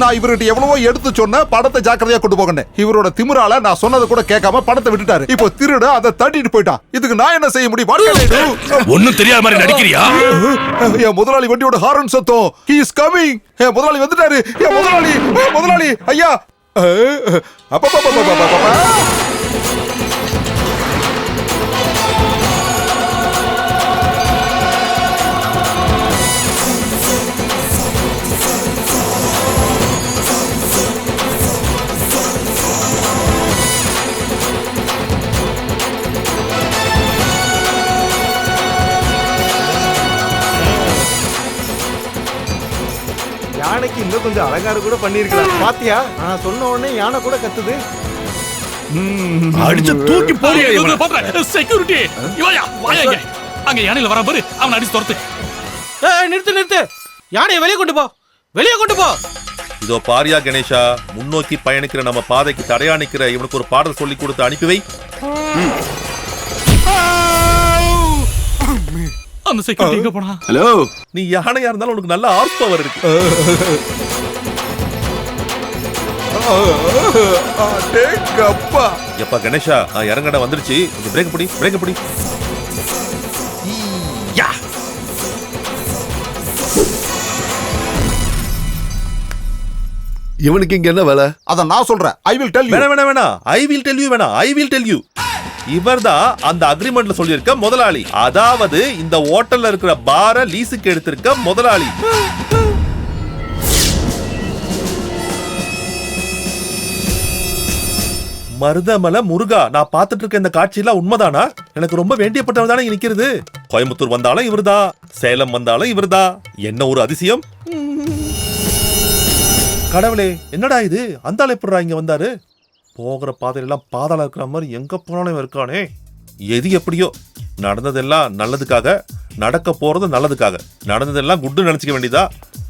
நான் இவர்கிட்ட எவ்வளவோ எடுத்து சொன்ன படத்தை ஜாக்கிரதையா கொண்டு போகணும். இவரோட திமிரால நான் சொன்னதை கூட கேட்காம படத்தை விட்டுட்டாரு. இப்போ திருட அதை தட்டிட்டு போயிட்டான். இதுக்கு நான் என்ன செய்ய முடியும்? ஒண்ணும் தெரியாத மாதிரி நடிக்கிறியா? என் முதலாளி வண்டியோட ஹாரன் சத்தம். He is coming. என் முதலாளி வந்துட்டாரு. என் முதலாளி ஐயா. யானைக்கு இன்னும் கொஞ்சம் அலங்காரம் கூட பண்ணிருக்கலாம். பாத்தியா, நான் சொன்ன உடனே யானை கூட கத்துது. அடிச்சு தூக்கி போறியா? செக்யூரிட்டி வாங்க, அங்க யானையில வர பாரு, அவன் அடிச்சு துரத்து. நிறுத்து, யானையை வெளியே கொண்டு போ. இதோ பாரியா கணேஷா, முன்னோக்கி பயணிக்கிற நம்ம பாதைக்கு தடையா நிக்கிற இவனுக்கு ஒரு பாடல் சொல்லி கொடுத்து அனுப்பி வை. அந்த செக்யூரிட்டி எங்க போனா? ஹலோ, நீ யானையா இருந்தாலும் உனக்கு நல்ல ஹார்ஸ் பவர் இருக்கு. எப்பா கணேஷா, நான் இறங்கட வந்துருச்சு. பிரேக் பிடி. இவனுக்கு இங்க என்ன வேலை? அத நான் சொல்றேன். I will tell you. வேணா. I will tell you. இவர்தான் அந்த அக்ரிமெண்ட்ல சொல்லியிருக்க முதலாளி. அதாவது இந்த ஹோட்டல்ல இருக்கிற பார லீஸுக்கு எடுத்திருக்க முதலாளி. மருதமலை முருகா, நான் பார்த்துட்டு இருக்க இந்த காட்சியெல்லாம் உண்மைதானா? எனக்கு ரொம்ப வேண்டியப்பட்டவர் தானே நிக்கிறது. கோயம்புத்தூர் வந்தாலும் இவர்தான், சேலம் வந்தாலும் இவர்தான். என்ன ஒரு அதிசயம்! கடவுளே, என்னடா இது? அந்த ஆள் எப்படிடா இங்க வந்தாரு? போகிற பாதையெல்லாம் பாதாளம் இருக்கிற மாதிரி எங்க போனாலும் இருக்கானே. எது எப்படியோ, நடந்ததெல்லாம் நல்லதுக்காக, நடக்க போறது நல்லதுக்காக. நடந்ததெல்லாம் குட்டு நினைச்சுக்க வேண்டியதா,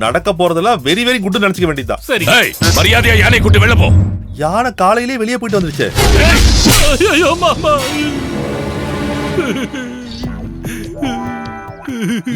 நடக்க போறதெல்லாம் வெரி வெரி குட்டு நினைச்சுக்க வேண்டியதா. சரி, மரியாதையா யானை கூட்டு வெளில போ. யானை காலையிலே வெளியே போயிட்டு வந்துருச்சு.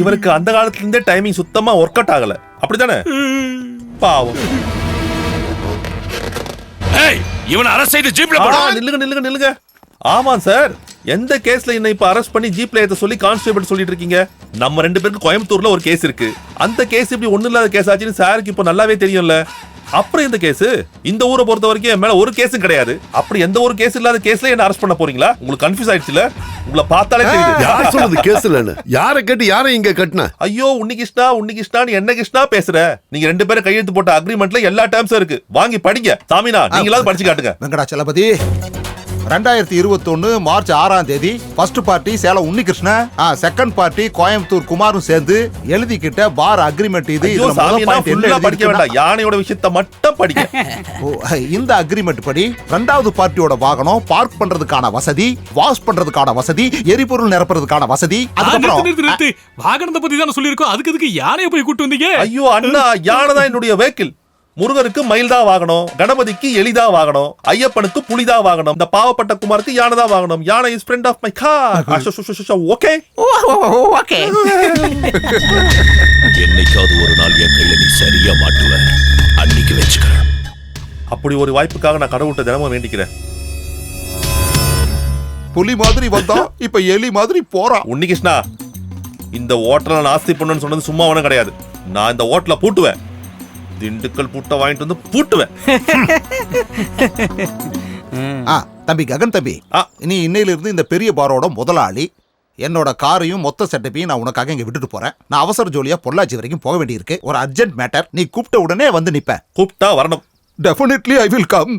இவருக்கு அந்த காலத்துல இருந்தே டைமிங் சுத்தமா ஒர்க் அவுட் ஆகல, அப்படித்தானே? பாவம். இவனை அரெஸ்ட் செய்து ஜீப்ல போடு. நில்லுங்க. ஆமா சார், எந்த கேஸ்ல என்ன இப்ப அரெஸ்ட் பண்ணி ஜீப்ல ஏத்த சொல்லி கான்ஸ்டபிள் சொல்லிட்டு இருக்கீங்க? நம்ம ரெண்டு பேருக்கு கோயம்புத்தூர்ல ஒரு கேஸ் இருக்கு. அந்த கேஸ் இப்படி ஒண்ணு இல்லாத கேஸ் ஆச்சுன்னு சாருக்கு இப்ப நல்லாவே தெரியும்ல. அப்புறம் இந்த கேஸ், இந்த ஊரை பொறுத்த வரைக்கும் என் மேல ஒரு கேஸும் கிடையாது. அப்படி எந்த ஒரு கேஸ் இல்லாத கேஸ்ல என்ன அரெஸ்ட் பண்ண போறீங்களா? உங்களுக்கு கன்ஃபியூஸ் ஆயிடுச்சுல? உங்களை பார்த்தாலே தெரியுது யார் சொல்றது கேஸ் இல்லன்னு. யாரை கேட்டு யாரை இங்க கட்டின? ஐயோ, உன்னிகிருஷ்ணா என்ன கிருஷ்ணா பேசுற? நீங்க ரெண்டு பேரும் கையெழுத்து போட்ட அக்ரிமெண்ட்ல எல்லா டேர்ம்ஸும் இருக்கு. வாங்கி படிங்க. சாமினா, நீங்களாவது படிச்சு காட்டுங்க. வெங்கடாச்சலபதி, 2021 மார்ச் 6ஆம் தேதி first party Salem Unnikrishnan, second party Coimbatore குமாரும் சேர்ந்து எழுதிக்கிட்ட பார் அக்ரிமெண்ட் இது. படிக்க வேண்டாம், யானையோட விஷயத்தை மட்டும் படிக்க. இந்த அக்ரிமெண்ட் படி இரண்டாவது பார்ட்டியோட வாகனம் பார்க் பண்றதுக்கான வசதி, வாஷ் பண்றதுக்கான வசதி, எரிபொருள் நிரப்புறதுக்கான வசதி. அதுக்கப்புறம் வாகனத்தை பத்தி தானே சொல்லியிருக்கோம். அதுக்கு யானையை போய் கூட்டு வந்தீங்க? ஐயோ அண்ணா, யானை தான் என்னுடைய வெஹிக்கிள். முருகருக்கு மயில்தா வாகனம், கணபதிக்கு எலிதா வாகனம், ஐயப்பனுக்கு புலிதா வாகனம், இந்த பாவப்பட்ட குமாருக்கு யானைதா வாகனம். யானை is friend of my car. Okay okay. என்னைக்காவது ஒரு நாள் என் கையில நீ சரியா மாட்டுவ, அன்னைக்கு வெச்சுக்கிறேன். அப்படி ஒரு வாய்ப்புக்காக நான் கடவுள்கிட்ட தினமும் வேண்டிக்கிறேன். புலி மாதிரி வந்தா இப்ப எலி மாதிரி போறான். உன்னிகிருஷ்ணா, இந்த ஹோட்டலை நாஸ்தி பண்ணுன்னு சொன்னது சும்மா ஒன்றும் கிடையாது. நான் இந்த ஹோட்டலை பூட்டுவேன். திண்டுக்கல் பூட்டை வாங்கிட்டு வந்து பூட்டுவேன். தம்பி ககன் தம்பி, நீ இன்னையில இருந்து இந்த பெரிய பாரோட முதலாளி. என்னோட காரையும் மொத்த செட்டப்பையும் நான் உனக்காக இங்க விட்டுட்டு போறேன். நான் அவசர ஜோலியா பொள்ளாச்சி வரைக்கும் போக வேண்டியிருக்கு. ஒரு அர்ஜென்ட் மேட்டர். நீ கூப்பிட்ட உடனே வந்து நிப்பேன். கூப்பிட்டா வரணும். Definitely I will come.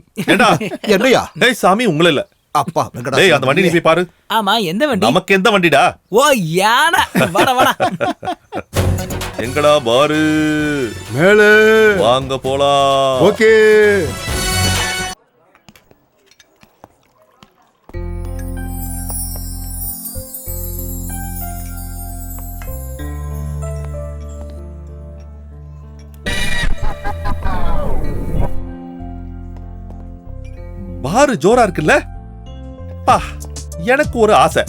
என்னையா? டேய் சாமி, உங்கள இல்ல. அப்பா வெங்கடா, டேய் அந்த வண்டி நீ போய் பாரு. ஆமா, எந்த வண்டி? நமக்கு எந்த வண்டிடா? ஓ, யானை. வாடா. எங்கடா பாரு? மேல வாங்க போலாம். ஓகே. பாரு ஜோரா இருக்குல்ல? எனக்கு ஒரு ஆசை,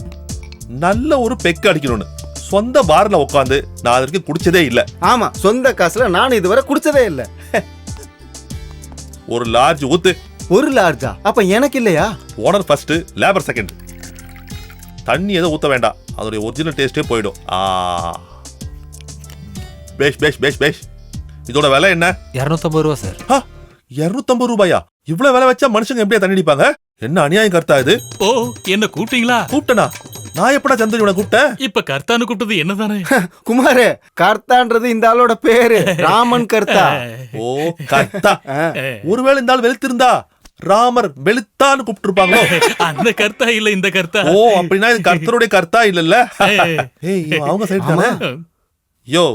நல்ல ஒரு பெக்கு அடிக்கணும்னு. சொந்த பார்ல உட்காந்து நான் அதற்கு குடிச்சதே இல்ல. ஆமா, சொந்த காசுல நான் இதுவரை குடிச்சதே இல்ல. ஒரு லார்ஜ் ஊத்து. ஒரு லார்ஜா? அப்ப எனக்கு இல்லையா? Owner first, labour second. தண்ணி எதுவும் ஊத்த வேண்டாம், அதோட ஒரிஜினல் டேஸ்டே போயிடும். பேஷ் பேஷ் பேஷ் பேஷ். இதோட விலை என்ன? 250 ரூபா சார். 250 ரூபாயா? இவ்வளவு விலை வச்சா மனுஷங்க எப்படியா தண்ணி அடிப்பாங்க? என்ன அநியாயம் கர்த்தா இது? ஓ, என்ன கூப்பிட்டீங்களா? கூப்பிட்டனா? நான் எப்படா சந்திரன் இவனை கூப்பிட்டேன்? இப்ப கர்த்தான்னு கூப்பிட்டது என்னதானே? குமாரே, கர்த்தான்றது இந்த ஆளோட பேரு. ராமன் கர்த்தா. ஓ கர்த்தா. ஒருவேளை இந்த ஆள் வெளுத்திருந்தா ராமர் வெளுத்தான்னு கூப்பிட்டு இருப்பாங்களோ? அந்த கர்த்தா இல்ல, இந்த கர்த்தா. ஓ, அப்படின்னா இது கர்த்தருடைய கர்த்தா இல்லல்ல? ஏய், இவன் அவங்க சைடு தானே? யோ,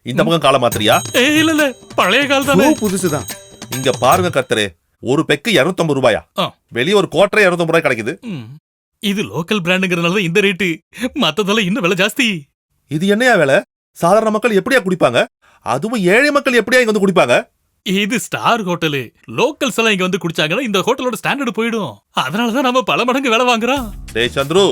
இந்த பக்கம் கால மாத்திரியா? இல்ல இல்ல, பழைய கால் தானே. புதுசுதான். இங்க பாருங்க கர்த்தரே, ஒரு பெக்கு 250 ரூபாயா? வெளியே ஒரு கோட்டரை 250 ரூபாய் கிடைக்குது. இது லோக்கல் பிராண்டுங்கிறதுனால இந்த ரேட்டு, மத்ததெல்லாம் இன்னும் விலை ஜாஸ்தி. இது என்னையா வேலை? சாதாரண மக்கள் எப்படியா குடிப்பாங்க? அதுவும் ஏழை மக்கள் எப்படியா இங்க வந்து குடிப்பாங்க? இது ஸ்டார் ஹோட்டலு. லோக்கல்ஸ் எல்லாம் இங்க வந்து குடிச்சாங்கன்னா இந்த ஹோட்டலோட ஸ்டாண்டர்ட் போயிடும். அதனாலதான் நம்ம பல மடங்கு விலை வாங்குறோம். டேய் சந்துரு,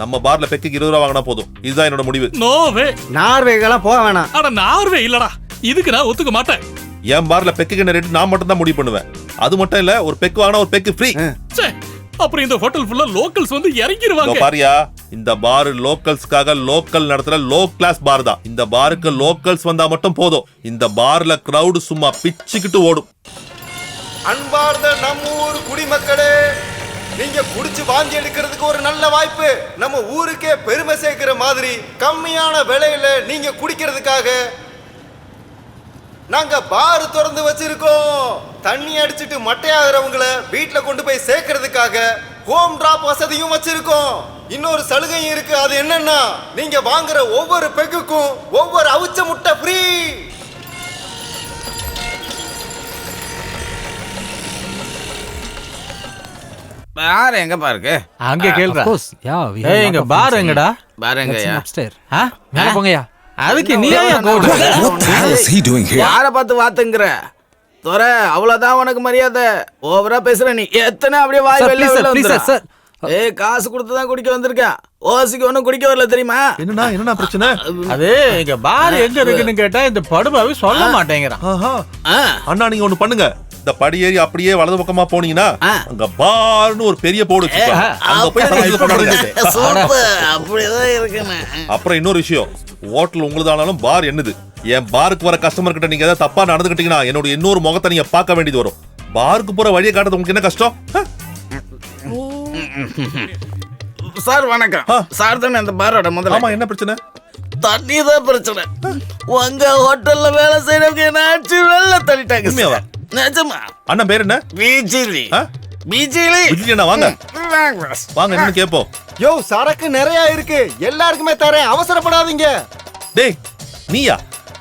நம்ம பார்ல பெக்குக்கு 20 ரூபா வாங்கினா போதும். இதுதான் என்னோட முடிவு. நோவே. நார்வேகெல்லாம் போக வேணாம். அட நார்வே இல்லடா, இதுக்கு நான் ஒத்துக்க மாட்டேன். என் பார்ல பெக்குக்கு என்ன ரேட் நான் மட்டும் தான் முடிவு பண்ணுவேன். அது மட்டும் இல்ல, ஒரு பெக்கு வாங்கினா ஒரு பெக்கு ஃப்ரீ. அப்புறம் இந்த ஹோட்டல் ஃபுல்லா லோக்கல்ஸ் வந்து இறங்கிடுவாங்க. பாரியா, இந்த பார் லோக்கல்ஸ்க்காக லோக்கல் நடத்துற லோ கிளாஸ் பார் தான். இந்த பாருக்கு லோக்கல்ஸ் வந்தா மட்டும் போதும். இந்த பார்ல கிரவுட் சும்மா பிச்சுக்கிட்டு ஓடும். அன்பார்ந்த நம்ம ஊர் குடிமக்களே, நீங்க குடிச்சு வாந்தி எடுக்கிறதுக்கு ஒரு நல்ல வாய்ப்பு. நம்ம ஊருக்கே பெருமை சேர்க்கிற மாதிரி கம்மியான விலையில நீங்க குடிக்கிறதுக்காக நாங்க பார் திறந்து வச்சிருக்கோம். தண்ணி அடிச்சிட்டு மட்டையாகிறவங்கள வீட்டுல கொண்டு போய் சேர்க்கறதுக்காக ஹோம் டிராப் வசதியும் வச்சிருக்கோம். இன்னொரு சலுகையும் இருக்கு. அது என்னன்னா, நீங்க வாங்குற ஒவ்வொரு பெக்குக்கும் ஒவ்வொரு அவிச்ச முட்டை ஃப்ரீ. பார் எங்க பாருக்கு? அங்க கேளுடா. ஏய், இங்க பார் எங்கடா? பார் எங்கயா? அப்ஸ்டேர். மேல போங்கயா. அதுக்கு நீ ஏன் What the hell is he doing here? யார பார்த்து வாத்துங்கற? தோர, அவ்வளவுதான் உனக்கு மரியாதை. ஓவரா பேசுற நீ. எத்தனை அப்படியே வாய் வெளிய வந்துற. ஏய், காசு கொடுத்து தான் குடிக்க வந்திருக்கேன். ஓசிக்கு ஒண்ணும் குடிக்க வரல தெரியுமா? என்னன்னா பிரச்சனை? அது இங்க பார் எங்க இருக்குன்னு கேட்டா இந்த படுபாவி சொல்ல மாட்டேங்கறான். அண்ணா, நீங்க ஒண்ணு பண்ணுங்க. இந்த படி ஏறி அப்படியே வலது பக்கமா போனீங்கன்னா அங்க பார்னு ஒரு பெரிய போர்டு வச்சிருக்காங்க. அங்க போய் சமையல் பண்ணுங்க. அப்படியே இருக்குன்னு. அப்புறம் இன்னொரு விஷயம், ஹோட்டல் உங்களுதானாலும் பார் என்னது. என் பாருக்கு வர கஸ்டமர் கிட்ட நீங்க ஏதாவது தப்பா நடந்துக்கிட்டீங்கன்னா என்னோட இன்னொரு முகத்தை நீங்க பார்க்க வேண்டியது வரும். பாருக்கு போற வழியை காட்டுறது உங்களுக்கு என்ன கஷ்டம்? சார் வணக்கம். சார் தானே இந்த பாரோட முதல்ல? ஆமா, என்ன பிரச்சனை? தண்ணி தான் பிரச்சனை. உங்க ஹோட்டல்ல வேலை செய்யறவங்க என்னாச்சு வெள்ள தள்ளிட்டாங்க. உண்மையாவா? நிஜமா? அண்ணன் பேர் என்ன? பிஜிலி. பிஜிலி வாங்க வாங்க, என்னன்னு கேப்போம். யோ, சரக்கு நிறைய இருக்கு, எல்லாருக்குமே தரேன், அவசரப்படாதீங்க. டேய், நீயா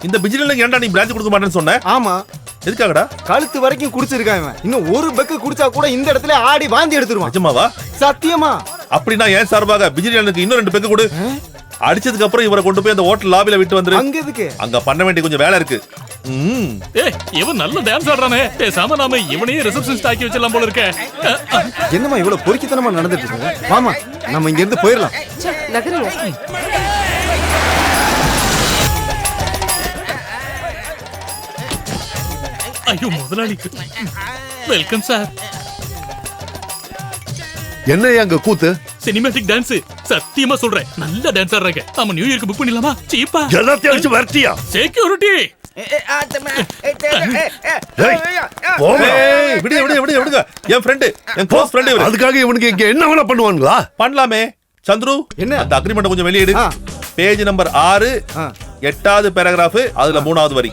இந்த பிஜிலில ஏன்டா நீ பிரான்ச் கொடுக்க மாட்டேன்னு சொன்ன? ஆமா, எதுக்காகடா? கழுத்து வரைக்கும் குடிச்சிருக்கான் இவன். இன்னும் ஒரு பெக்கு குடிச்சா கூட இந்த இடத்துல ஆடி வாந்தி எடுத்துருவான். நிஜமாவா? சத்தியமா. அப்படின்னா ஏன் சார்பாக பிஜிலிக்கு இன்னும் 2 பெக்கு கொடு. அடிச்சதுக்கு அப்புறம் இவரை கொண்டு போய் அந்த ஹோட்டல் லாபில விட்டு வந்துரு. அங்க எதுக்கு? அங்க பண்ண வேண்டிய கொஞ்சம் வேலை இருக்கு. ஏய், இவன் நல்ல டான்ஸ் ஆடுறானே. பேசாம நாம இவனையே ரிசப்ஷனிஸ்ட் ஆக்கி வச்சிடலாம் போல இருக்க. என்னமா இவ்வளவு பொறுக்கித்தனமா நடந்துட்டு இருக்கு? வாமா, நம்ம இங்க இருந்து போயிடலாம். ஐயோ முதலாளி, வெல்கம் சார். என்ன அங்க கூத்து? Cinematic dance. சத்தியமா சொல்றேன், நல்ல டான்ஸ் ஆடுறாங்க. நம்ம நியூ இயர்க்கு புக் பண்ணிடலாமா? சீப்பா எல்லாத்தையும் அடிச்சு வரட்டியா? செக்யூரிட்டி. விடுங்க, என் ஃப்ரெண்ட், என் க்ளோஸ் ஃப்ரெண்ட் இவரு. அதுக்காக இவனுக்கு இங்க என்ன வேணா பண்ணுவாங்களா? பண்ணலாமே. சந்துரு, என்ன? அந்த அக்ரிமெண்ட் கொஞ்சம் வெளியிடு. பேஜ் நம்பர் 6, 8வது பேராகிராஃப், அதுல 3வது வரி.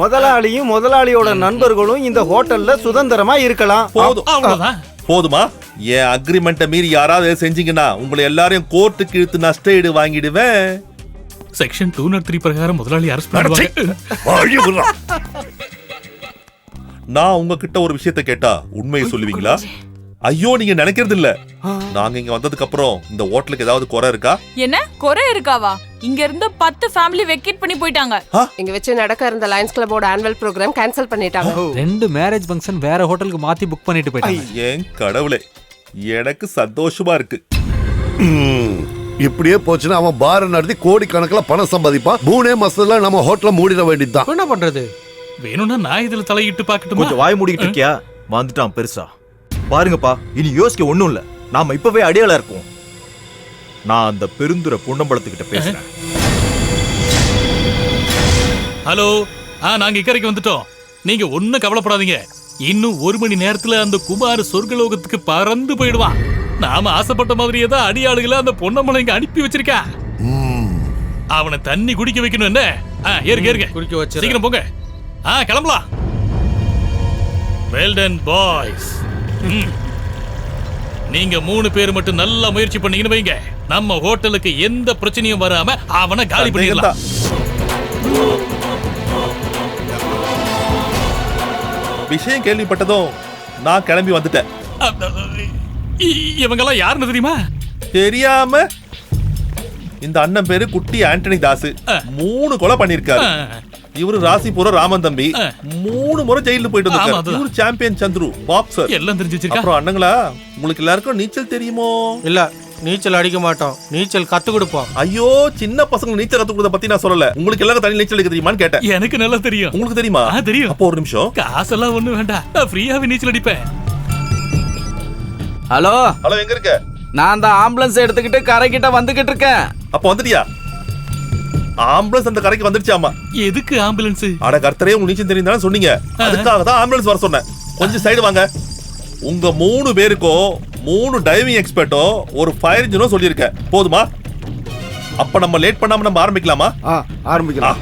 முதலாளியும் முதலாளியோட நண்பர்களும் இந்த ஹோட்டல்ல சுதந்திரமா இருக்கலாம். போதும். அவ்வளவுதான். போதுமா? என் அக்ரிமெண்ட்டை மீறி யாராவது செஞ்சீங்கன்னா உங்களை எல்லாரையும் கோர்ட்டுக்கு இழுத்து நஷ்டஈடு வாங்கிடுவேன். செக்ஷன் 203 பிரகாரம் முதலாளி அரெஸ்ட் பண்ணுவாங்க. நான் உங்ககிட்ட ஒரு விஷயத்தை கேட்டா உண்மையை சொல்லுவீங்களா? ஐயோ, நீங்க நினைக்கிறது இல்ல. நாங்க இங்க வந்ததுக்கு அப்புறம் இந்த ஹோட்டலுக்கு ஏதாவது குறை இருக்கா? என்ன குறை இருக்காவா? இங்க இருந்த 10 ஃபேமிலி வெக்கேட் பண்ணி போயிட்டாங்க. இங்க வச்சு நடக்க இருந்த லயன்ஸ் கிளப்போட ஆனுவல் ப்ரோகிராம் கேன்சல் பண்ணிட்டாங்க. 2 மேரேஜ் ஃபங்க்ஷன் வேற ஹோட்டலுக்கு மாத்தி புக் பண்ணிட்டு போயிட்டாங்க. ஏன் கடவுளே, எனக்கு சந்தோஷமா இருக்கு. இப்படியே போச்சுன்னா அவன் பார் நடத்தி கோடிக்கணக்கில் பணம் சம்பாதிப்பான். 3 மாசத்துல நம்ம ஹோட்டல மூடிட வேண்டியதுதான். என்ன பண்றது? வேணும்னா நான் இதுல தலையிட்டு பாக்கட்டுமா? கொஞ்சம் வாய் மூடிக்கிட்டு இருக்கியா? வந்துட்டான் பெருசா. பாருங்கப்பா, இனி யோசிக்க ஒண்ணும் இல்ல. நாம இப்பவே அடையாளம் இருக்கோம். நான் அந்த பெருந்துரை பொன்னம்பலத்துக்கிட்ட பேசுறேன். ஹலோ, நாங்க இக்கரைக்கு வந்துட்டோம். நீங்க ஒண்ணும் கவலைப்படாதீங்க. இன்னும் 1 மணி நேரத்துல அந்த குமார் சொர்க்கலோகத்துக்கு பறந்து போயிடுவான். நாம ஆசைப்பட்ட மாதிரியே தான் அடியாளுகளை அந்த பொன்னம்பலம் இங்க அனுப்பி வச்சிருக்கா. அவனை தண்ணி குடிக்க வைக்கணும். என்ன? ஏறுங்க குடிக்க வச்சு சீக்கிரம் போங்க. கிளம்பலாம். Well done boys. நீங்க 3 பேர் மட்டும் நல்லா முயற்சி பண்ணீங்கன்னு வைங்க, நம்ம ஹோட்டலுக்கு எந்த பிரச்சனையும் வராம அவனை காலி பண்ணிடலாம். விஷயம் கேள்விப்பட்டதும் நான் கிளம்பி வந்துட்டேன். இவங்கெல்லாம் யாருன்னு தெரியுமா? தெரியாம? இந்த அண்ணன் பேரு குட்டி ஆண்டனி தாஸ். 3 கொலை பண்ணிருக்காரு. இவரு ராசிபுரம் ராமன் தம்பி 3 முறை ஜெயிலுக்கு போயிட்டு வந்திருக்காரு. இவரு சாம்பியன் சந்துரு பாக்ஸர். எல்லாம் தெரிஞ்சு வச்சிருக்கா. அப்புறம் அண்ணங்களா, உங்களுக்கு எல்லாருக்கும் நீச்சல் தெரியுமோ? இல்ல, நீச்சல் அடிக்க மாட்டோம். நீச்சல் கத்து கொடுப்போம். ஐயோ, சின்ன பசங்க நீச்சல் கத்து கொடுத்த பத்தி நான் சொல்லல. உங்களுக்கு எல்லாரும் தனி நீச்சல் அடிக்க தெரியுமான்னு கேட்டேன். எனக்கு நல்லா தெரியும். உங்களுக்கு தெரியுமா? தெரியும். அப்போ ஒரு நிமிஷம். காசெல்லாம் ஒண்ணு வேண்டாம், நான் ஃப்ரீயாவே நீச்சல் அடிப்பேன். ஹலோ ஹலோ, எங்க இருக்க? நான் தான் ஆம்புலன்ஸ் எடுத்துக்கிட்டு கரைக்கிட்ட வந்துகிட்டு இருக்கேன். அப்ப வந்துட்டியா? ஆம்புலன்ஸ் அந்த கரைக்கு வந்துருச்சாமா. எதுக்கு ஆம்புலன்ஸ்? அட கர்த்தரே, உங்க நீச்சல் தெரியும் சொன்னீங்க. அதுக்காக தான் ஆம்புலன்ஸ் வர சொன்னேன். கொஞ்சம் சைடு வாங்க. உங்க 3 பேருக்கும் 3 டைவிங் எக்ஸ்பர்ட்டோ ஒரு ஃபயர் இன்ஜினோ சொல்லியிருக்கேன். போதுமா? அப்ப நம்ம லேட் பண்ணாம நம்ம ஆரம்பிக்கலாமா? ஆரம்பிக்கலாம்.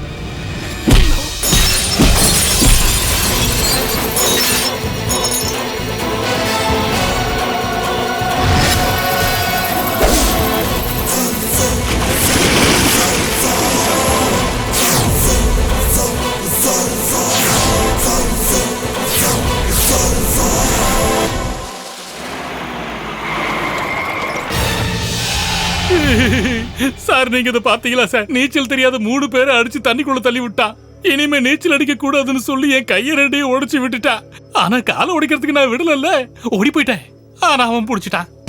சார், நீங்க இதை பாத்தீங்களா சார்? நீச்சல் தெரியாத 3 பேரை அடிச்சு தண்ணிக்குள்ள தள்ளி விட்டான். இனிமே நீச்சல் அடிக்க கூடாதுன்னு சொல்லி என் கையை 2 உடைச்சு விட்டுட்டான். ஆனா காலை உடைக்கிறதுக்கு நான் விடல, ஓடி போயிட்டேன். ஆனா அவன் புடிச்சிட்டான்.